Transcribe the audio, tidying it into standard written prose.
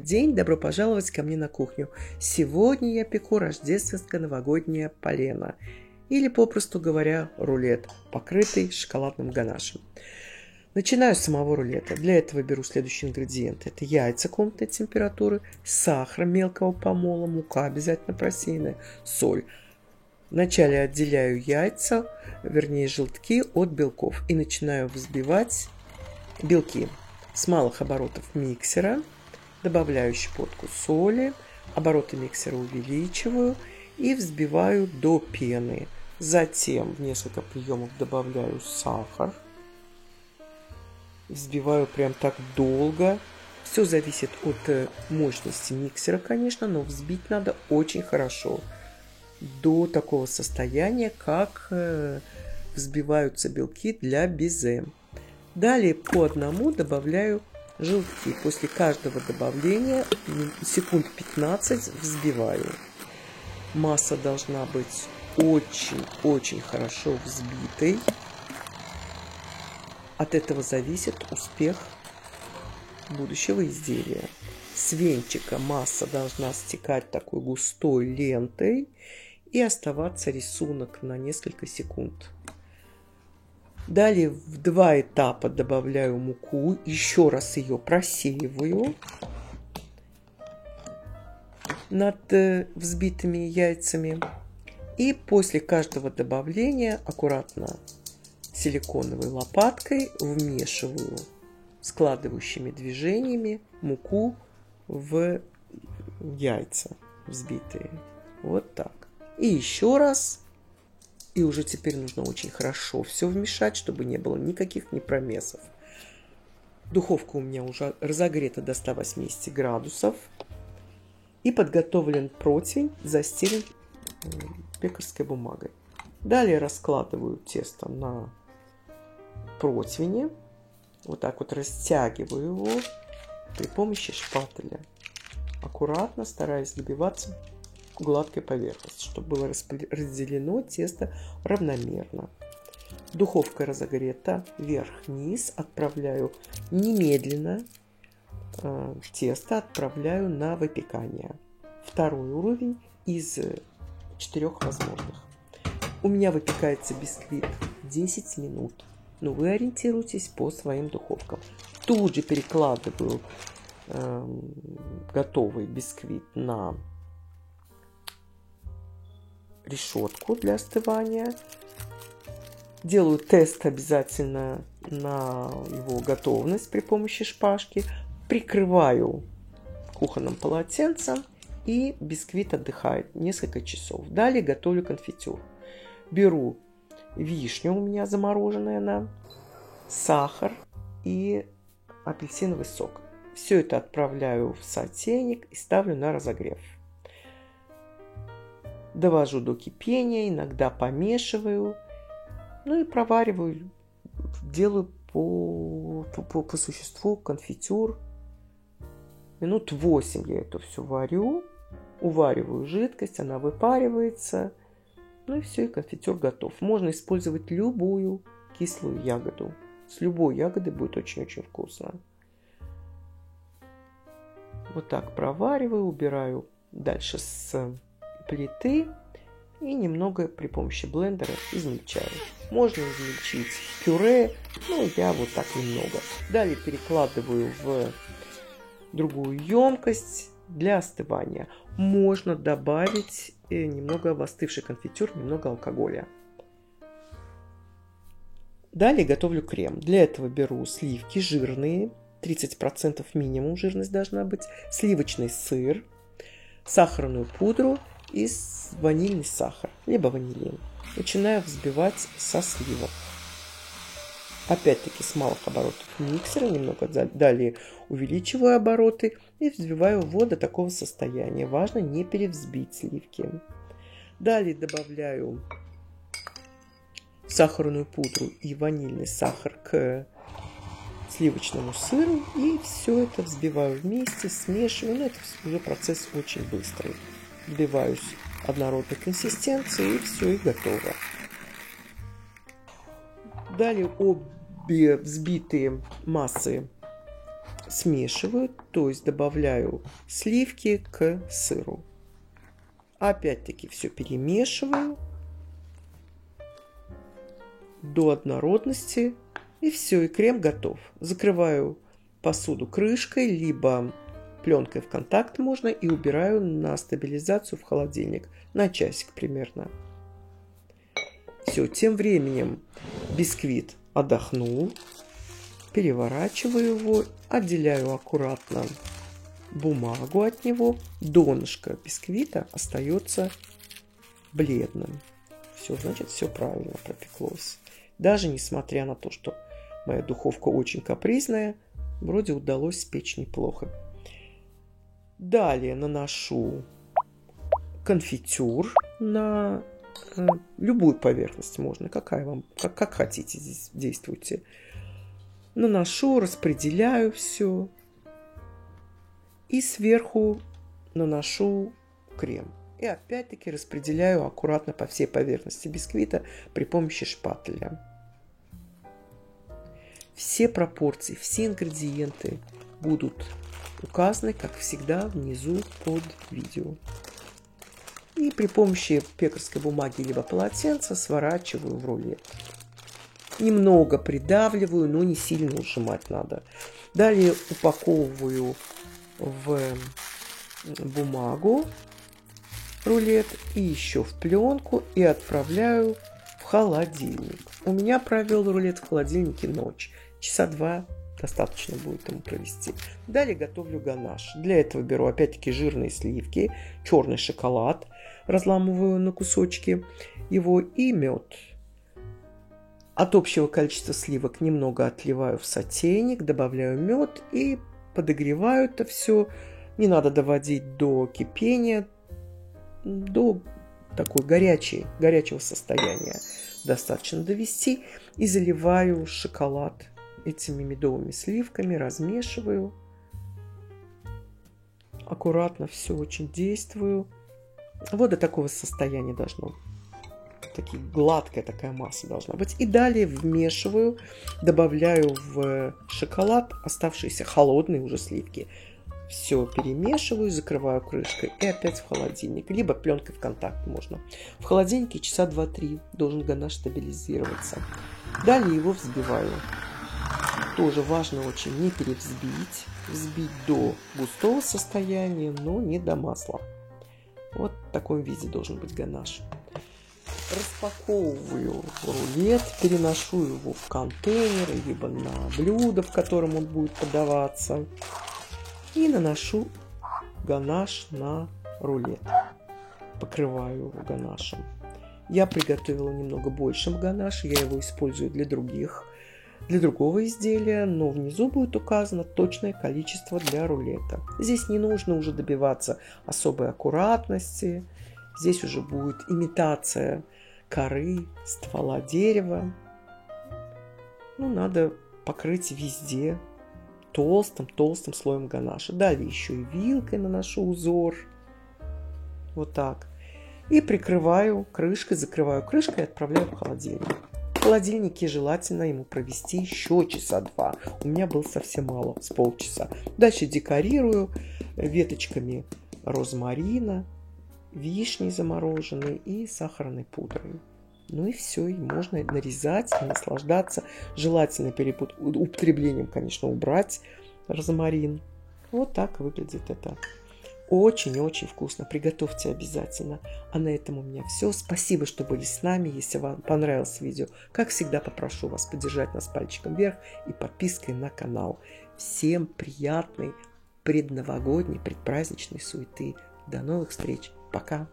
День, добро пожаловать ко мне на кухню. Сегодня я пеку рождественское новогоднее полено, или, попросту говоря, рулет, покрытый шоколадным ганашем. Начинаю с самого рулета. Для этого беру следующие ингредиенты. Это яйца комнатной температуры, сахар мелкого помола, мука обязательно просеянная, соль. Вначале отделяю яйца, вернее желтки от белков, и начинаю взбивать белки с малых оборотов миксера. Добавляю щепотку соли, обороты миксера увеличиваю и взбиваю до пены. Затем в несколько приемов добавляю сахар. Взбиваю прям так долго. Все зависит от мощности миксера, конечно, но взбить надо очень хорошо. До такого состояния, как взбиваются белки для безе. Далее по одному добавляю желтки. После каждого добавления секунд 15 взбиваю. Масса должна быть очень-очень хорошо взбитой. От этого зависит успех будущего изделия. С венчика масса должна стекать такой густой лентой и оставаться рисунок на несколько секунд. Далее в два этапа добавляю муку, еще раз ее просеиваю над взбитыми яйцами. И после каждого добавления аккуратно силиконовой лопаткой вмешиваю складывающими движениями муку в яйца взбитые. Вот так. И еще раз. И уже теперь нужно очень хорошо все вмешать, чтобы не было никаких непромесов. Духовка у меня уже разогрета до 180 градусов. И подготовлен противень, застелен пекарской бумагой. Далее раскладываю тесто на противне. Вот так вот растягиваю его при помощи шпателя. Аккуратно, стараясь добиваться гладкой поверхности, чтобы было разделено тесто равномерно. Духовка разогрета вверх-вниз. Отправляю немедленно тесто отправляю на выпекание. Второй уровень из 4 возможных. У меня выпекается бисквит 10 минут. Но вы ориентируйтесь по своим духовкам. Тут же перекладываю готовый бисквит на решетку для остывания. Делаю тест обязательно на его готовность при помощи шпажки. Прикрываю кухонным полотенцем, и бисквит отдыхает несколько часов. Далее готовлю конфитюр. Беру вишню, у меня замороженная, сахар и апельсиновый сок. Все это отправляю в сотейник и ставлю на разогрев. Довожу до кипения, иногда помешиваю, и провариваю, делаю по существу конфитюр. Минут 8 я это все варю, увариваю жидкость, она выпаривается, и все, и конфитюр готов. Можно использовать любую кислую ягоду. С любой ягодой будет очень-очень вкусно. Вот так провариваю, убираю дальше с плиты и немного при помощи блендера измельчаю. Можно измельчить в пюре, я вот так немного. Далее перекладываю в другую емкость для остывания. Можно добавить немного в остывший конфитюр, немного алкоголя. Далее готовлю крем. Для этого беру сливки жирные, 30% минимум жирность должна быть, сливочный сыр, сахарную пудру и ванильный сахар, либо ванилин. Начинаю взбивать со сливок. Опять-таки с малых оборотов миксера, немного далее увеличиваю обороты и взбиваю его до такого состояния. Важно не перевзбить сливки. Далее добавляю сахарную пудру и ванильный сахар к сливочному сыру и все это взбиваю вместе, смешиваю. Это уже процесс очень быстрый. Добиваюсь однородной консистенции и все, и готово. Далее обе взбитые массы смешиваю, то есть добавляю сливки к сыру. Опять-таки все перемешиваю до однородности. И все, и крем готов. Закрываю посуду крышкой, либо пленкой в контакт можно, и убираю на стабилизацию в холодильник на часик примерно. Все, тем временем бисквит отдохнул. Переворачиваю его, отделяю аккуратно бумагу от него. Донышко бисквита остается бледным. Все, значит, все правильно пропеклось. Даже несмотря на то, что моя духовка очень капризная, вроде удалось спечь неплохо. Далее наношу конфитюр на любую поверхность можно, какая вам, как хотите, здесь действуйте. Наношу, распределяю все и сверху наношу крем. И опять-таки распределяю аккуратно по всей поверхности бисквита при помощи шпателя. Все пропорции, все ингредиенты будут указаны, как всегда, внизу под видео. И при помощи пекарской бумаги либо полотенца сворачиваю в рулет. Немного придавливаю, но не сильно ужимать надо. Далее упаковываю в бумагу рулет и еще в пленку и отправляю в холодильник. У меня провел рулет в холодильнике ночь. Часа 2 достаточно будет ему провести. Далее готовлю ганаш. Для этого беру опять-таки жирные сливки, черный шоколад, разламываю на кусочки его и мед. От общего количества сливок немного отливаю в сотейник, добавляю мед и подогреваю это все. Не надо доводить до кипения, до такой горячего состояния. Достаточно довести и заливаю шоколад этими медовыми сливками, размешиваю. Аккуратно все очень действую. Вот до такого состояния должно. Гладкая такая масса должна быть. И далее вмешиваю, добавляю в шоколад оставшиеся холодные уже сливки. Все перемешиваю, закрываю крышкой и опять в холодильник. Либо пленкой в контакт можно. В холодильнике часа 2-3 должен ганаш стабилизироваться. Далее его взбиваю. Тоже важно очень не перевзбить. Взбить до густого состояния, но не до масла. Вот в таком виде должен быть ганаш. Распаковываю рулет, переношу его в контейнер, либо на блюдо, в котором он будет подаваться. И наношу ганаш на рулет. Покрываю его ганашем. Я приготовила немного больше ганаша, я его использую для другого изделия, но внизу будет указано точное количество для рулета. Здесь не нужно уже добиваться особой аккуратности. Здесь уже будет имитация коры, ствола дерева. Надо покрыть везде толстым слоем ганаша. Далее еще и вилкой наношу узор. Вот так. И прикрываю крышкой, закрываю крышкой и отправляю в холодильник. В холодильнике желательно ему провести еще часа 2. У меня было совсем мало, с полчаса. Дальше декорирую веточками розмарина, вишни замороженной и сахарной пудрой. И все, и можно нарезать и наслаждаться. Желательно перед употреблением, конечно, убрать розмарин. Вот так выглядит это. Очень-очень вкусно. Приготовьте обязательно. А на этом у меня все. Спасибо, что были с нами. Если вам понравилось видео, как всегда, попрошу вас поддержать нас пальчиком вверх и подпиской на канал. Всем приятной предновогодней, предпраздничной суеты. До новых встреч. Пока.